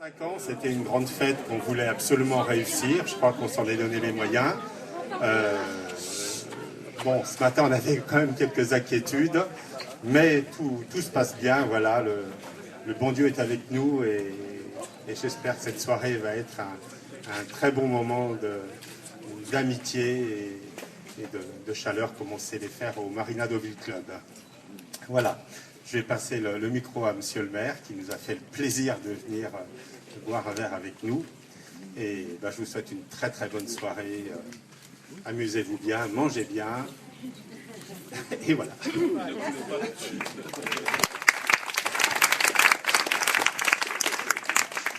5 ans, c'était une grande fête qu'on voulait absolument réussir. Je crois qu'on s'en est donné les moyens. Bon, ce matin, on avait quand même quelques inquiétudes, mais tout se passe bien. Voilà, le bon Dieu est avec nous et j'espère que cette soirée va être un très bon moment d'amitié et de chaleur comme on sait les faire au Marina Deauville Club. Voilà. Je vais passer le micro à Monsieur le maire qui nous a fait le plaisir de venir boire un verre avec nous. Et je vous souhaite une très très bonne soirée. Amusez-vous bien, mangez bien. Et voilà.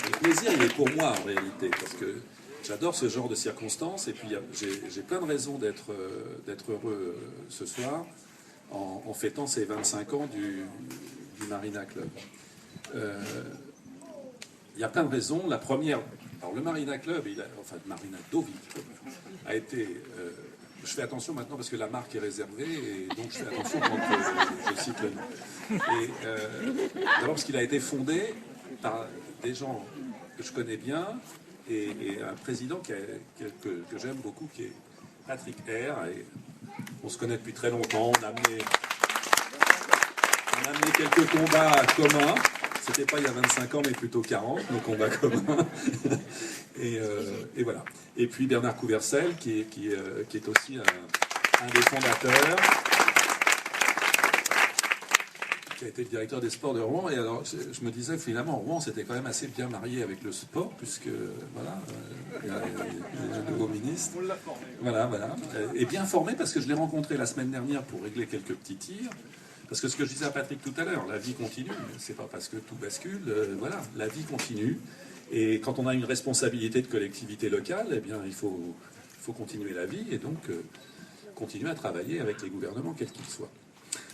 Le plaisir, il est pour moi en réalité, parce que j'adore ce genre de circonstances. Et puis j'ai plein de raisons d'être heureux ce soir. En fêtant ces 25 ans du Marina Club. Il y a plein de raisons. La première, alors le Marina Club, le Marina Deauville Club, a été... je fais attention maintenant parce que la marque est réservée, et donc je fais attention quand je cite le nom. D'abord parce qu'il a été fondé par des gens que je connais bien, et un président que j'aime beaucoup, qui est Patrick Air. On se connaît depuis très longtemps, on a amené quelques combats communs. C'était pas il y a 25 ans, mais plutôt 40, nos combats communs. Et voilà. Et puis Bernard Couvercel, qui est aussi un des fondateurs, qui a été le directeur des sports de Rouen. Et alors, je me disais, finalement, Rouen, c'était quand même assez bien marié avec le sport, puisque, voilà, il y a un nouveau ministre. On l'a formé. Voilà. Et bien formé, parce que je l'ai rencontré la semaine dernière pour régler quelques petits tirs. Parce que ce que je disais à Patrick tout à l'heure, la vie continue. C'est pas parce que tout bascule, voilà, la vie continue. Et quand on a une responsabilité de collectivité locale, eh bien, il faut continuer la vie, et donc continuer à travailler avec les gouvernements, quels qu'ils soient.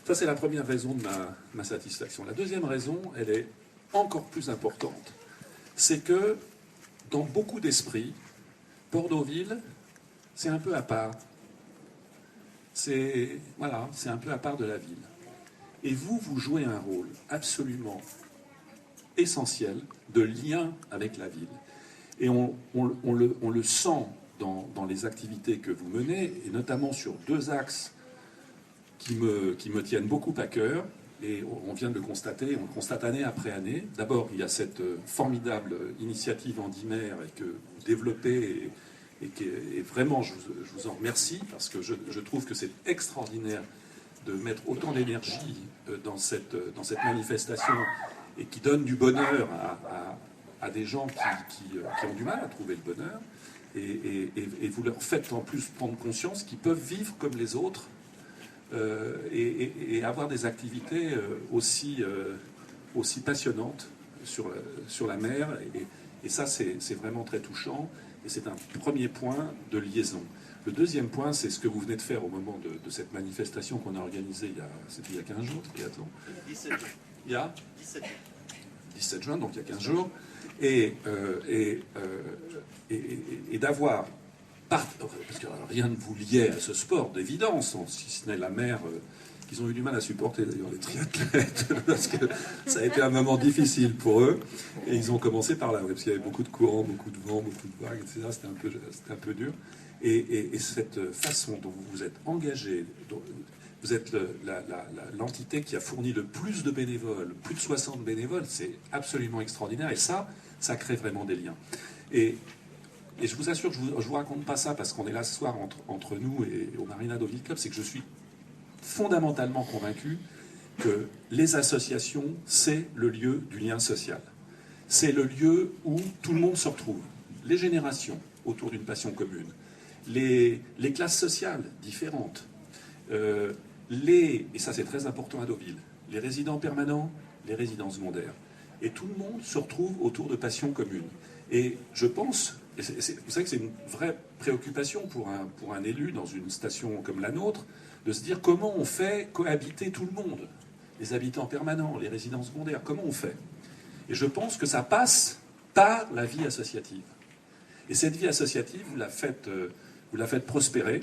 Ça, c'est la première raison de ma satisfaction. La deuxième raison, elle est encore plus importante. C'est que, dans beaucoup d'esprits, Port-Deauville, c'est un peu à part. C'est un peu à part de la ville. Et vous jouez un rôle absolument essentiel de lien avec la ville. Et on le sent dans les activités que vous menez, et notamment sur deux axes qui me tiennent beaucoup à cœur, et on vient de le constater, on le constate année après année. D'abord, il y a cette formidable initiative Endimer que vous développez, et vraiment, je vous en remercie, parce que je trouve que c'est extraordinaire de mettre autant d'énergie dans cette manifestation, et qui donne du bonheur à des gens qui ont du mal à trouver le bonheur, et vous leur faites en plus prendre conscience qu'ils peuvent vivre comme les autres, et avoir des activités aussi passionnantes sur la mer, et ça c'est vraiment très touchant, et c'est un premier point de liaison. Le deuxième point, c'est ce que vous venez de faire au moment de cette manifestation qu'on a organisée il y a 15 jours, bientôt. 17 juin. Il y a 17 juin, donc il y a 15 jours, et d'avoir, parce que rien ne vous liait à ce sport d'évidence, si ce n'est la mer, qu'ils ont eu du mal à supporter d'ailleurs les triathlètes, parce que ça a été un moment difficile pour eux, et ils ont commencé par là, parce qu'il y avait beaucoup de courants, beaucoup de vent, beaucoup de vagues, etc. C'était un peu dur. Et cette façon dont vous vous êtes engagé, vous êtes l'entité qui a fourni le plus de bénévoles, plus de 60 bénévoles, c'est absolument extraordinaire, et ça crée vraiment des liens. Et je vous assure que je vous raconte pas ça parce qu'on est là ce soir entre nous et au Marina Deauville Club, c'est que je suis fondamentalement convaincu que les associations, c'est le lieu du lien social. C'est le lieu où tout le monde se retrouve. Les générations autour d'une passion commune. Les classes sociales différentes. Et ça c'est très important à Deauville, les résidents permanents, les résidents secondaires. Et tout le monde se retrouve autour de passions communes. Et je pense, vous savez que c'est une vraie préoccupation pour un élu dans une station comme la nôtre, de se dire comment on fait cohabiter tout le monde, les habitants permanents, les résidents secondaires, comment on fait. Et je pense que ça passe par la vie associative. Et cette vie associative, vous la faites prospérer.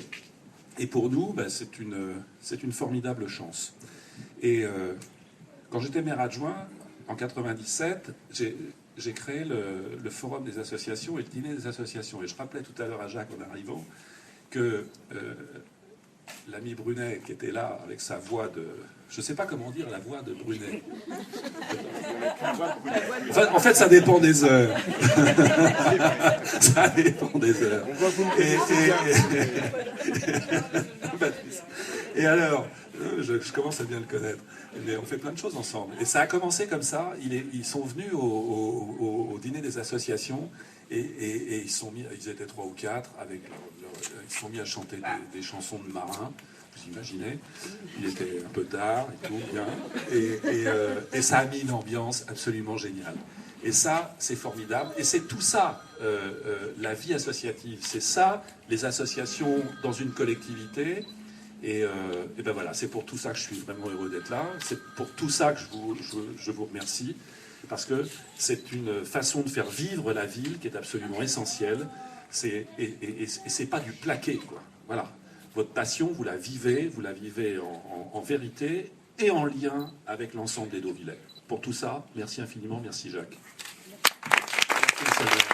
Et pour nous, c'est une formidable chance. Et quand j'étais maire adjoint, en 97, j'ai créé le forum des associations et le dîner des associations. Et je rappelais tout à l'heure à Jacques en arrivant que l'ami Brunet, qui était là avec sa voix de... Je ne sais pas comment dire la voix de Brunet. Enfin, en fait, ça dépend des heures. Ça dépend des heures. Et alors, je commence à bien le connaître. Mais on fait plein de choses ensemble. Et ça a commencé comme ça. Ils sont venus au dîner des associations et ils étaient 3 ou 4 ils se sont mis à chanter des chansons de marins. Vous imaginez, il était un peu tard et tout, bien. Et ça a mis une ambiance absolument géniale. Et ça, c'est formidable. Et c'est tout ça, la vie associative. C'est ça, les associations dans une collectivité. Et ben voilà, c'est pour tout ça que je suis vraiment heureux d'être là. C'est pour tout ça que je vous remercie. Parce que c'est une façon de faire vivre la ville qui est absolument essentielle. Et c'est pas du plaqué, quoi. Voilà. Votre passion, vous la vivez en vérité et en lien avec l'ensemble des Deauvillais. Pour tout ça, merci infiniment, merci Jacques. Merci.